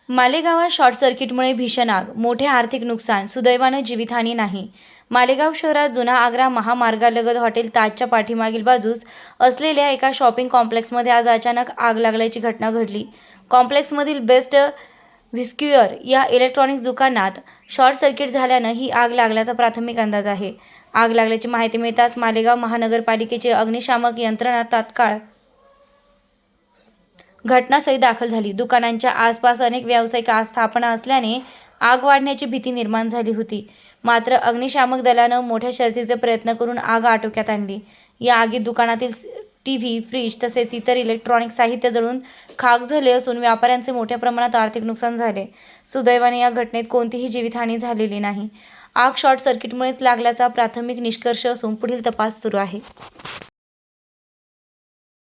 मालेगावात short सर्किटमुळे भीषण आग, मोठे आर्थिक नुकसान, सुदैवाने जीवितहानी नाही. मालेगाव शहरात जुना आग्रा महामार्गालगत हॉटेल ताजच्या पाठीमागील बाजूस असलेल्या एका शॉपिंग कॉम्प्लेक्समध्ये आज अचानक आग लागल्याची घटना घडली. कॉम्प्लेक्समधील बेस्ट व्हिस्क्युअर या इलेक्ट्रॉनिक्स दुकानात शॉर्ट सर्किट झाल्यानं ही आग लागल्याचा प्राथमिक अंदाज आहे. आग लागल्याची माहिती मिळताच मालेगाव महानगरपालिकेची अग्निशामक यंत्रणा तात्काळ घटनास्थळी दाखल झाली. दुकानांच्या आसपास अनेक व्यावसायिक आस्थापना असल्याने आग वाढण्याची भीती निर्माण झाली होती. मात्र अग्निशामक दलानं मोठ्या शर्थीचे प्रयत्न करून आग आटोक्यात आणली. या आगीत दुकानातील टीव्ही, फ्रीज तसेच इतर इलेक्ट्रॉनिक साहित्य जळून खाक झाले असून व्यापाऱ्यांचे मोठ्या प्रमाणात आर्थिक नुकसान झाले. सुदैवाने या घटनेत कोणतीही जीवितहानी झालेली नाही. आग शॉर्ट सर्किटमुळेच लागल्याचा प्राथमिक निष्कर्ष असून पुढील तपास सुरू आहे.